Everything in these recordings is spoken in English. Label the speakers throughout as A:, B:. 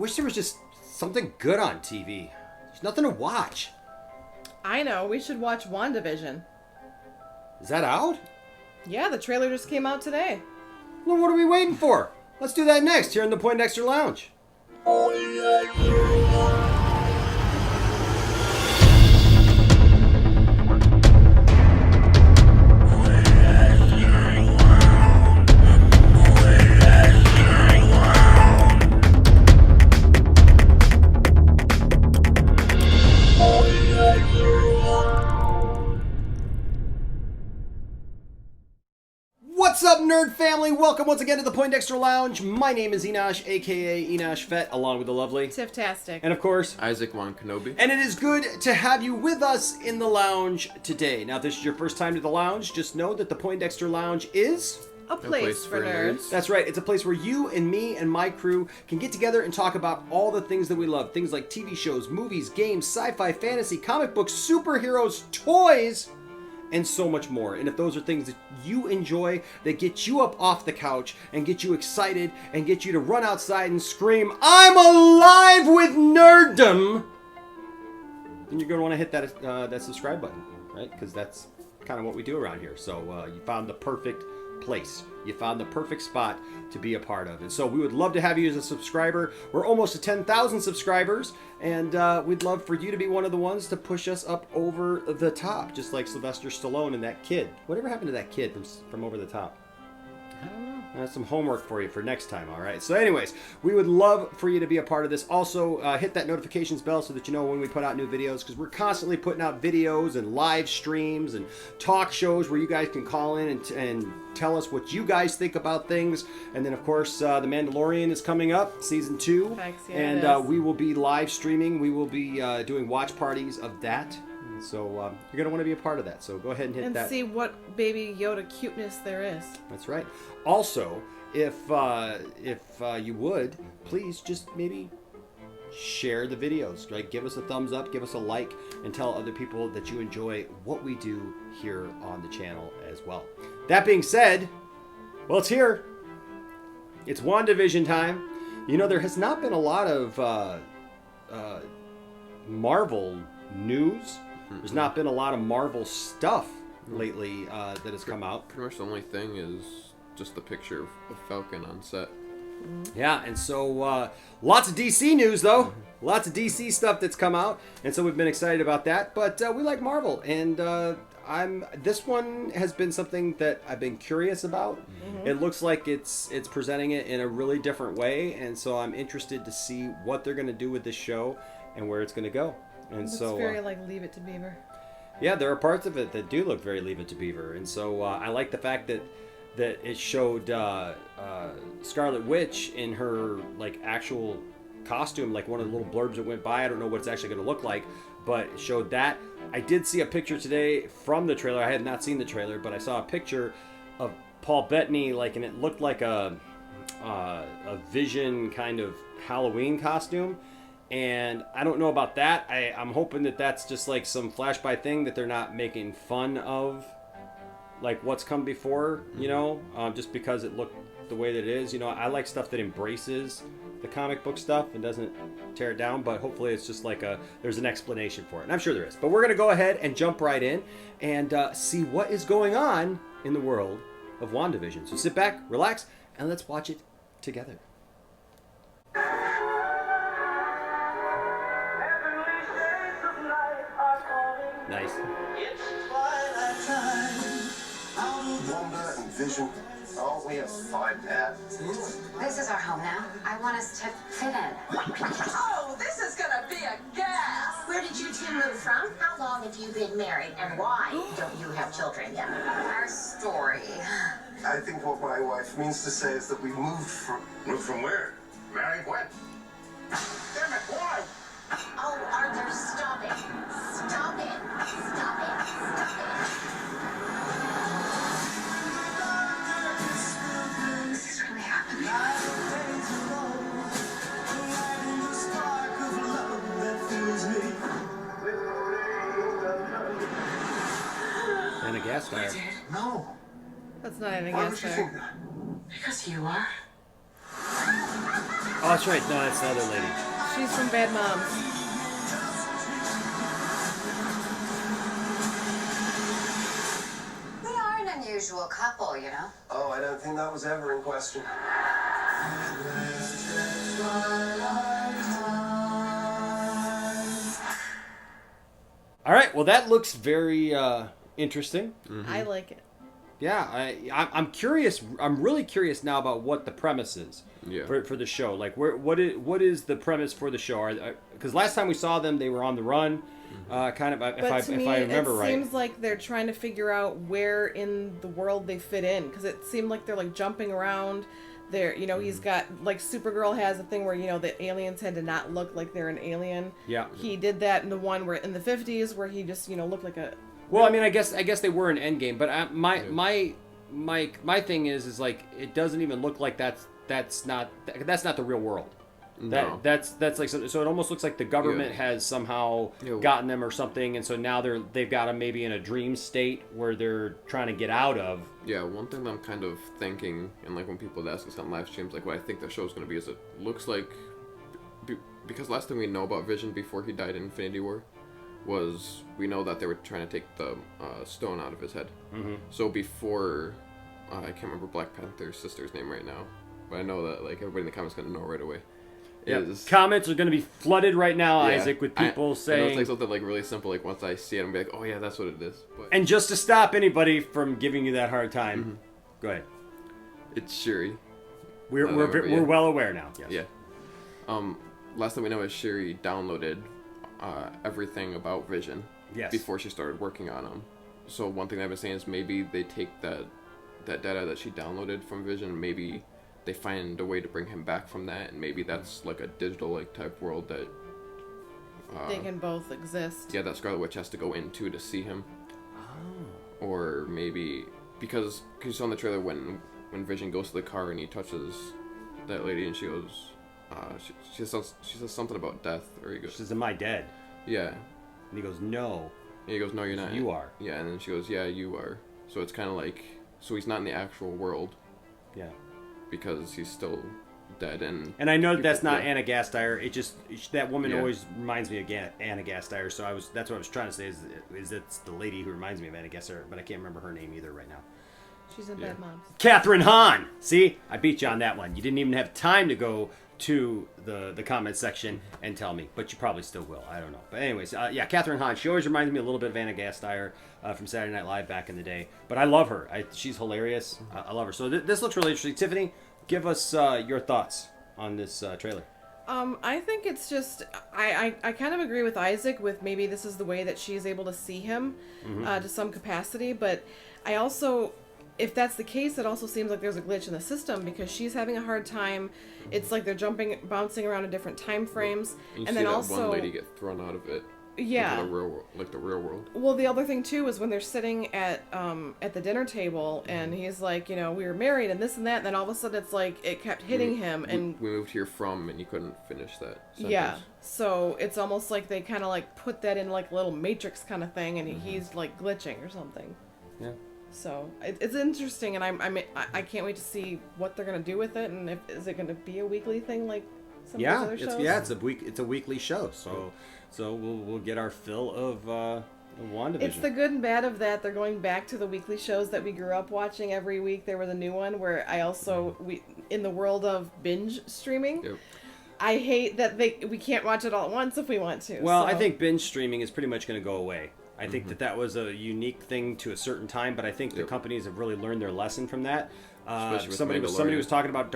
A: wish there was just something good on TV. There's nothing to watch.
B: I know. We should watch WANDAVISION.
A: Is that out?
B: Yeah, the trailer just came out today.
A: Well, what are we waiting for? Let's do that next here in the Poindexter Lounge. What's up, nerd family? Welcome once again to the Poindexter Lounge. My name is Enosh, aka Enosh Fett, along with the lovely
B: Tiftastic.
A: and of course
C: Isaac Von Kenobi.
A: And it is good to have you with us in the lounge today. Now, if this is your first time to the lounge, just know that the Poindexter Lounge is
B: A place for nerds.
A: That's right. It's a place where you and me and my crew can get together and talk about all the things that we love. Things like TV shows, movies, games, sci-fi, fantasy, comic books, superheroes, toys, and so much more. And if those are things that you enjoy, that get you up off the couch and get you excited and get you to run outside and scream, "I'm alive with nerddom," then you're going to want to hit that subscribe button, right? Because that's kind of what we do around here. So you found the perfect place. You found the perfect spot to be a part of. And so we would love to have you as a subscriber. We're almost to 10,000 subscribers, and we'd love for you to be one of the ones to push us up over the top, just like Sylvester Stallone and that kid. Whatever happened to that kid from Over the Top? I don't know. That's some homework for you for next time, all right? So anyways, we would love for you to be a part of this. Also, hit that notifications bell so that you know when we put out new videos, because we're constantly putting out videos and live streams and talk shows where you guys can call in and tell us what you guys think about things. And then, of course, The Mandalorian is coming up, Season 2.
B: Thanks, yeah,
A: and we will be live streaming. We will be doing watch parties of that. So you're going to want to be a part of that. So go ahead and hit that.
B: And see what Baby Yoda cuteness there is.
A: That's right. Also, if you would, please just maybe share the videos. Right? Give us a thumbs up, give us a like, and tell other people that you enjoy what we do here on the channel as well. That being said, well, it's here. It's WandaVision time. You know, there has not been a lot of Marvel news. There's not been a lot of Marvel stuff lately that has come out.
C: Pretty much the only thing is just the picture of Falcon on set.
A: Yeah, and so lots of DC news, though. Lots of DC stuff that's come out, and so we've been excited about that. But we like Marvel, and this one has been something that I've been curious about. It looks like it's presenting it in a really different way, and so I'm interested to see what they're going to do with this show and where it's going to go. And
B: It's
A: so
B: very like Leave It to Beaver.
A: yeah, there are parts of it that do look very Leave It to Beaver, and so I like the fact that it showed Scarlet Witch in her like actual costume, like one of the little blurbs that went by. I don't know what it's actually going to look like, but it showed that. I did see a picture today from the trailer. I had not seen the trailer, but I saw a picture of Paul Bettany, like, and it looked like a Vision kind of Halloween costume. And I don't know about that. I'm hoping that that's just like some flash-by thing, that they're not making fun of like what's come before, you know, just because it looked the way that it is. You know, I like stuff that embraces the comic book stuff and doesn't tear it down, but hopefully it's just like there's an explanation for it. And I'm sure there is. But we're going to go ahead and jump right in and see what is going on in the world of WandaVision. So sit back, relax, and let's watch it together. Nice.
D: Wanda and Vision. Oh, we have fun, Pat.
E: This is our home now. I want us to fit in.
F: Oh, this is gonna be a gas!
E: Where did you two move from? How long have you been married? And why don't you have children yet? Our story.
D: I think what my wife means to say is that we moved from...
G: Moved from where? Married when? Damn it, why?
E: Oh, Arthur, stop it. Stop it. Stop it. Stop it. This is really happening.
A: And a gas fire.
D: No.
B: That's not any
D: Why
B: gas
D: would you
B: fire.
D: think that?
E: Because you are.
A: Oh, that's right. No, that's the other lady.
B: She's from Bad Moms.
E: We are an unusual couple, you know.
D: Oh, I don't think that was ever in question.
A: All right. Well, that looks very interesting.
B: I like it.
A: Yeah, I'm curious. I'm really curious now about what the premise is
C: Yeah.
A: for the show. Like, what is the premise for the show? Because last time we saw them, they were on the run, kind of.
B: But to me,
A: I remember
B: it
A: right.
B: seems like they're trying to figure out where in the world they fit in. Because it seemed like they're like jumping around. They're, he's got like Supergirl has a thing where the aliens had to not look like they're an alien.
A: Yeah.
B: He did that in the one where in the 50s where he just looked like a.
A: Well, I mean, I guess they were in Endgame, but my thing is like it doesn't even look like that's not the real world.
C: No.
A: That's like so it almost looks like the government has somehow gotten them or something, and so now they've got them maybe in a dream state where they're trying to get out of.
C: Yeah, one thing that I'm kind of thinking, and like when people ask us on live streams, like what I think the show's going to be is it looks like, because last thing we know about Vision before he died in Infinity War was we know that they were trying to take the stone out of his head. Mm-hmm. So before, I can't remember Black Panther's sister's name right now, but I know that like everybody in the comments going to know right away.
A: Yeah, comments are going to be flooded right now,
C: Yeah,
A: Isaac, with people saying...
C: I know it's like something like really simple, like once I see it, I'm going to be like, oh yeah, that's what it is. But
A: And just to stop anybody from giving you that hard time, go ahead.
C: it's Shuri.
A: We're well aware now. Yes.
C: Yeah. Last thing we know is Shuri downloaded everything about Vision before she started working on him. So one thing I've been saying is maybe they take that data that she downloaded from Vision, and maybe they find a way to bring him back from that, and maybe that's like a digital like type world that
B: they can both exist.
C: yeah, that Scarlet Witch has to go into to see him. Oh. Or maybe because you saw in the trailer when Vision goes to the car and he touches that lady and she goes, she says something about death, or he goes,
A: She says, "Am I dead?"
C: yeah,
A: And he goes, "No."
C: and he goes, no, you're not.
A: You are.
C: Yeah, and then she goes, yeah, you are. So it's kind of like, so he's not in the actual world
A: Yeah.
C: because he's still dead. And
A: I know that's not
C: yeah.
A: Anna Gasteyer. That woman
C: Yeah.
A: always reminds me of Anna Gasteyer. So that's what I was trying to say is it's the lady who reminds me of Anna Gasteyer, but I can't remember her name either right now.
B: She's in Bad Moms.
A: Catherine Hahn. See, I beat you on that one. You didn't even have time to go to the comment section and tell me, but you probably still will. I don't know. But anyways, yeah, Catherine Hahn. She always reminds me a little bit of Anna Gasteyer from Saturday Night Live back in the day. But I love her. She's hilarious. I love her. So this looks really interesting. Tiffany, give us your thoughts on this trailer.
B: I think it's just I kind of agree with Isaac with maybe this is the way that she's able to see him to some capacity, but I also, if that's the case, it also seems like there's a glitch in the system because she's having a hard time. It's like they're bouncing around in different time frames,
C: you
B: and
C: see
B: then
C: that
B: also
C: one lady get thrown out of it.
B: Yeah.
C: Into the real world, like the real world.
B: Well, the other thing too is when they're sitting at the dinner table and he's like, we were married and this and that, and then all of a sudden it's like it kept hitting him and
C: we moved here from, and you couldn't finish that sentence.
B: yeah. So it's almost like they kind of like put that in like a little Matrix kind of thing, and he's like glitching or something.
A: Yeah.
B: So it's interesting, and I can't wait to see what they're gonna do with it, and is it gonna be a weekly thing like some of those other shows?
A: It's a weekly show, so we'll get our fill of WandaVision.
B: It's the good and bad of that. They're going back to the weekly shows that we grew up watching every week. There was a new one where I also in the world of binge streaming.
C: Yep.
B: I hate that we can't watch it all at once if we want to.
A: Well,
B: so.
A: I think binge streaming is pretty much going to go away. I think that was a unique thing to a certain time, but I think the companies have really learned their lesson from that. Somebody was talking about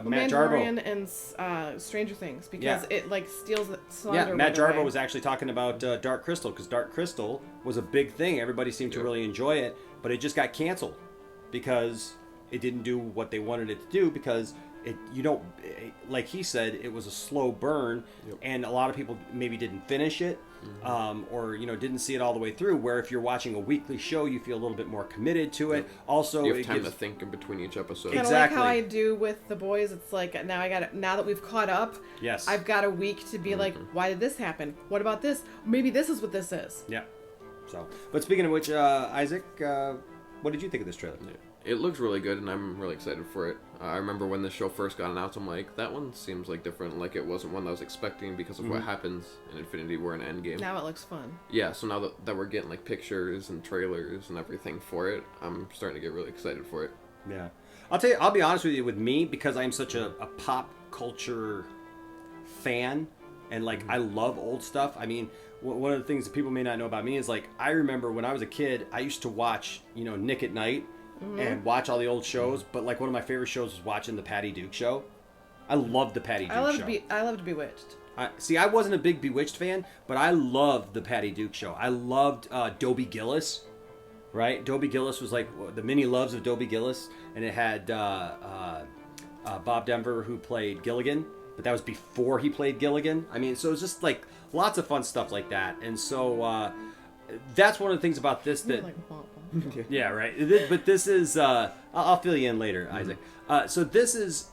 A: Matt Jarbo
B: and Stranger Things because it like steals the thunder.
A: Yeah, Matt
B: right
A: Jarbo
B: away.
A: was actually talking about Dark Crystal because Dark Crystal was a big thing. Everybody seemed to really enjoy it, but it just got canceled because it didn't do what they wanted it to do because like he said, it was a slow burn, and a lot of people maybe didn't finish it, or didn't see it all the way through. Where if you're watching a weekly show, you feel a little bit more committed to it. Also,
C: you have time to think in between each episode.
B: Kind of
A: Exactly.
B: like how I do with The Boys. It's like now that we've caught up.
A: Yes.
B: I've got a week to be like, why did this happen? What about this? Maybe this is what this is.
A: Yeah. So, but speaking of which, Isaac, what did you think of this trailer?
C: It looks really good, and I'm really excited for it. I remember when the show first got announced, I'm like, that one seems like different. Like, it wasn't one that I was expecting because of what happens in Infinity War and Endgame.
B: Now it looks fun.
C: Yeah, so now that we're getting, like, pictures and trailers and everything for it, I'm starting to get really excited for it.
A: Yeah. I'll tell you, I'll be honest with you, with me, because I'm such a pop culture fan, and, like, I love old stuff. I mean, one of the things that people may not know about me is, like, I remember when I was a kid, I used to watch, Nick at Night, and watch all the old shows, but like one of my favorite shows was watching the Patty Duke show. I loved the Patty Duke show.
B: I loved Bewitched.
A: I wasn't a big Bewitched fan, but I loved the Patty Duke show. I loved Dobie Gillis, right? Dobie Gillis was like the mini loves of Dobie Gillis, and it had Bob Denver, who played Gilligan, but that was before he played Gilligan. I mean, so it was just like lots of fun stuff like that, and so that's one of the things about this that. Yeah, right. But this is I'll fill you in later, Isaac. So this is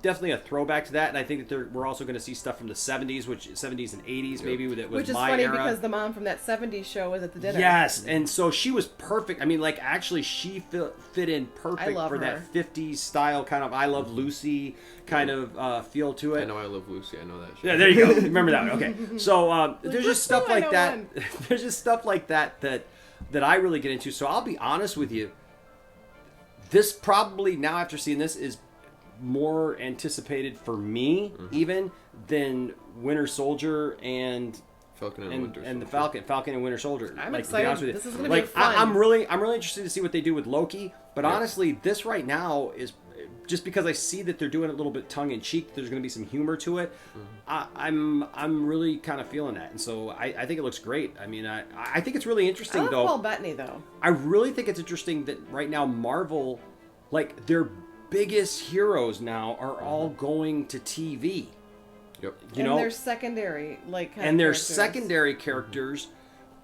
A: definitely a throwback to that, and I think that we're also going to see stuff from the 70s, which 70s and 80s maybe with
B: which is
A: my
B: funny
A: era.
B: because the mom from that 70s show was at the dinner.
A: Yes, and so she was perfect. I mean, like, actually she fit in perfect for
B: her.
A: that 50s style kind of I Love Lucy kind of feel to it.
C: I know I Love Lucy. I know that show.
A: Yeah, there you go. Remember that one. Okay. So there's just stuff
B: I
A: like
B: know
A: that.
B: one.
A: There's just stuff like that I really get into. So I'll be honest with you. This probably, now after seeing this, is more anticipated for me even than Winter Soldier and
C: Falcon and Winter Soldier.
A: And the Falcon and Winter Soldier.
B: I'm
A: like,
B: excited.
A: To be honest with you.
B: This is going to be fun.
A: I'm really interested to see what they do with Loki. But honestly, this right now is just because I see that they're doing it a little bit tongue in cheek. There's going to be some humor to it. I'm really kind of feeling that, and so I think it looks great. I mean, I think it's really interesting
B: I love
A: though.
B: Paul Bettany though.
A: I really think it's interesting that right now Marvel, like their biggest heroes now are all going to TV.
C: Yep.
A: You know,
B: their secondary
A: secondary characters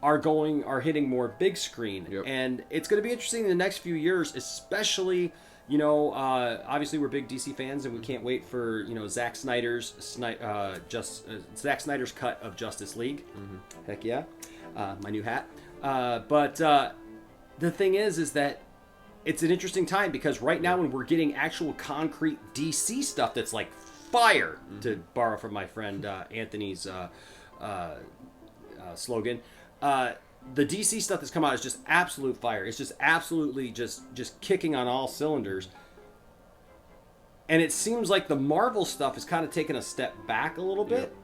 A: are hitting more big screen.
C: Yep.
A: And it's going to be interesting in the next few years, especially, obviously we're big DC fans and we can't wait for, Zack Snyder's cut of Justice League. Heck yeah. My new hat. But the thing is that it's an interesting time because right now when we're getting actual concrete DC stuff that's like fire, to borrow from my friend Anthony's slogan, the DC stuff that's come out is just absolute fire. It's just absolutely just kicking on all cylinders. And it seems like the Marvel stuff is kind of taking a step back a little bit.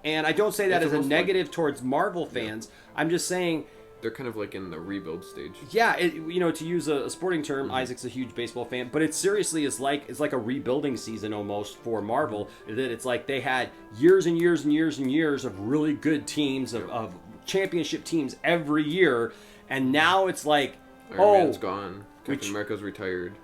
A: And I don't say that as a negative towards Marvel fans. I'm just saying
C: they're kind of like in the rebuild stage.
A: Yeah, to use a sporting term, Isaac's a huge baseball fan, but it seriously is like a rebuilding season almost for Marvel. That it's like they had years and years and years and years of really good teams of championship teams every year, and now it's like
C: Iron Man's gone, Captain America's retired.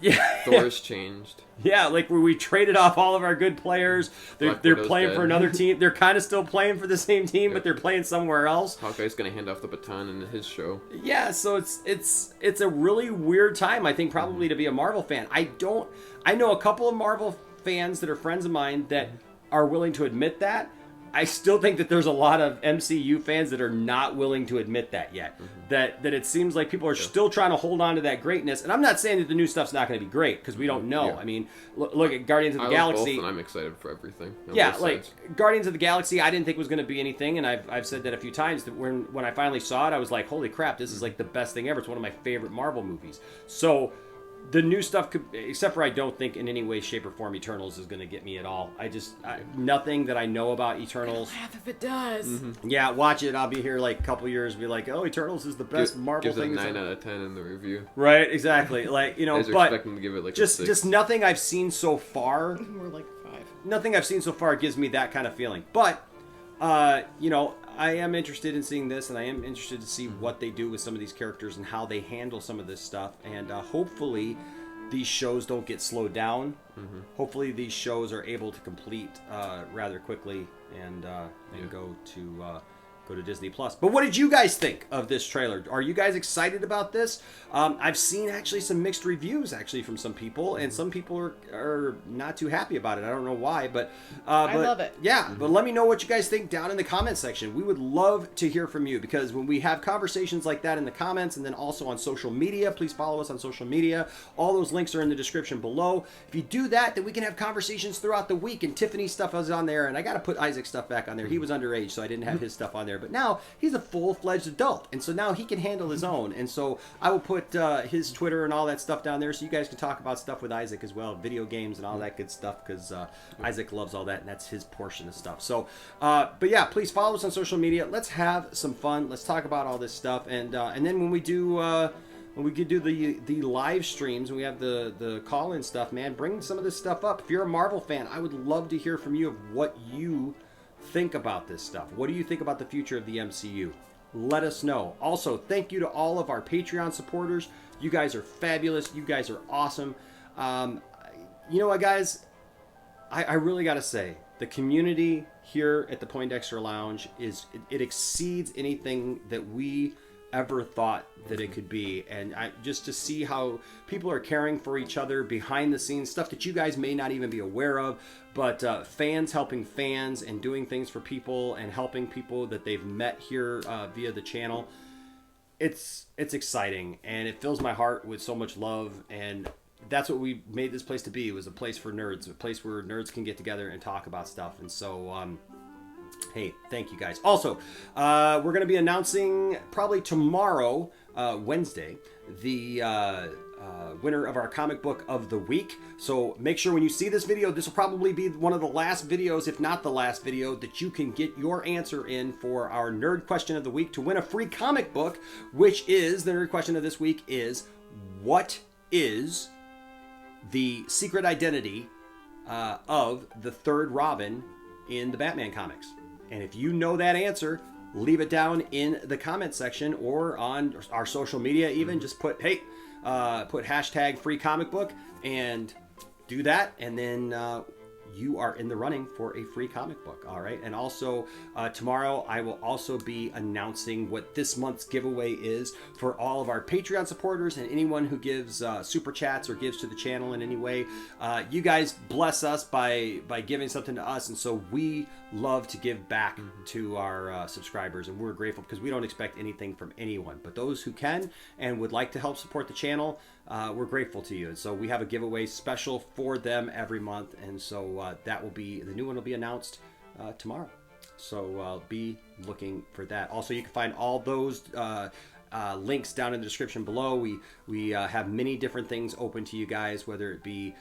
A: Yeah,
C: Thor's changed.
A: Yeah, like where we traded off all of our good players. They're playing
C: dead.
A: For another team. They're kind of still playing for the same team, but they're playing somewhere else.
C: Hawkeye's gonna hand off the baton in his show.
A: Yeah, so it's a really weird time, I think, probably to be a Marvel fan. I know a couple of Marvel fans that are friends of mine that are willing to admit that. I still think that there's a lot of MCU fans that are not willing to admit that yet. That it seems like people are still trying to hold on to that greatness. And I'm not saying that the new stuff's not going to be great, because we don't know. I mean, look at Guardians of the Galaxy.
C: Both, and I'm excited for everything.
A: Yeah, like Guardians of the Galaxy, I didn't think was going to be anything, and I've said that a few times. That when I finally saw it, I was like, holy crap, this is like the best thing ever. It's one of my favorite Marvel movies. So the new stuff could, except for I don't think in any way, shape, or form Eternals is going to get me at all. Nothing that I know about Eternals.
B: Half if it does.
A: Yeah, watch it. I'll be here like a couple years, be like, oh, Eternals is the best Marvel thing.
C: Gives it a 9 out of 10 in the review.
A: Right, exactly. Like,
C: but expecting to give it like
A: just nothing I've seen so far.
B: We're like 5.
A: Nothing I've seen so far gives me that kind of feeling. But I am interested in seeing this, and I am interested to see what they do with some of these characters and how they handle some of this stuff. And hopefully these shows don't get slowed down. Hopefully these shows are able to complete rather quickly and go to go to Disney Plus. But what did you guys think of this trailer? Are you guys excited about this? I've seen actually some mixed reviews actually from some people, and some people are not too happy about it. I don't know why, but
B: I love it.
A: Yeah, but let me know what you guys think down in the comment section. We would love to hear from you, because when we have conversations like that in the comments, and then also on social media, please follow us on social media. All those links are in the description below. If you do that, then we can have conversations throughout the week, and Tiffany's stuff is on there, and I got to put Isaac's stuff back on there. He was underage, so I didn't have his stuff on there. But now he's a full-fledged adult, and so now he can handle his own. And so I will put his Twitter and all that stuff down there, so you guys can talk about stuff with Isaac as well, video games and all that good stuff, because Isaac loves all that, and that's his portion of stuff. So, but yeah, please follow us on social media. Let's have some fun. Let's talk about all this stuff, and then when we do the live streams, and we have the call-in stuff, man, bring some of this stuff up. If you're a Marvel fan, I would love to hear from you of what you think about this stuff. What do you think about the future of the MCU? Let us know. Also, thank you to all of our Patreon supporters. You guys are fabulous. You guys are awesome. You know what, guys? I really got to say, the community here at the Poindexter Lounge it exceeds anything that we ever thought that it could be. And just to see how people are caring for each other behind the scenes, stuff that you guys may not even be aware of, but fans helping fans and doing things for people and helping people that they've met here via the channel. It's exciting, and it fills my heart with so much love, and that's what we made this place to be. It was a place for nerds, a place where nerds can get together and talk about stuff. And so hey, thank you guys. Also, we're going to be announcing probably tomorrow, Wednesday, the winner of our comic book of the week. So make sure when you see this video, this will probably be one of the last videos, if not the last video, that you can get your answer in for our nerd question of the week to win a free comic book, which is, the nerd question of this week is, what is the secret identity of the third Robin in the Batman comics? And if you know that answer, leave it down in the comment section or on our social media even. Just put, hey, put hashtag free comic book and do that. And then you are in the running for a free comic book. All right. And also tomorrow I will also be announcing what this month's giveaway is for all of our Patreon supporters and anyone who gives super chats or gives to the channel in any way. You guys bless us by giving something to us. And so we love to give back to our subscribers, and we're grateful because we don't expect anything from anyone, but those who can and would like to help support the channel, we're grateful to you. And so we have a giveaway special for them every month, and so that will be, the new one will be announced tomorrow, so be looking for that. Also, you can find all those links down in the description below. We have many different things open to you guys, whether it be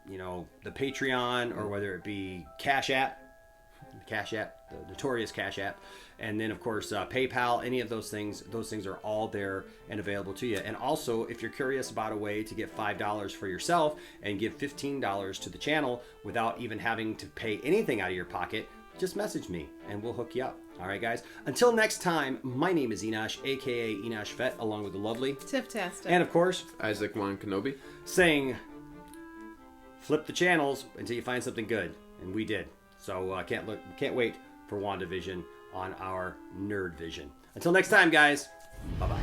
A: you know, the Patreon, or whether it be Cash App, the notorious Cash App, and then of course PayPal. Any of those things are all there and available to you. And also, if you're curious about a way to get $5 for yourself and give $15 to the channel without even having to pay anything out of your pocket, just message me and we'll hook you up. All right, guys, until next time, my name is Enosh, aka Enosh Vet, along with the lovely
B: Tiff-tastic.
A: and of course
C: Isaac Juan Kenobi,
A: saying flip the channels until you find something good, and we did. So can't wait for WandaVision on our Nerd Vision. Until next time, guys. Bye-bye.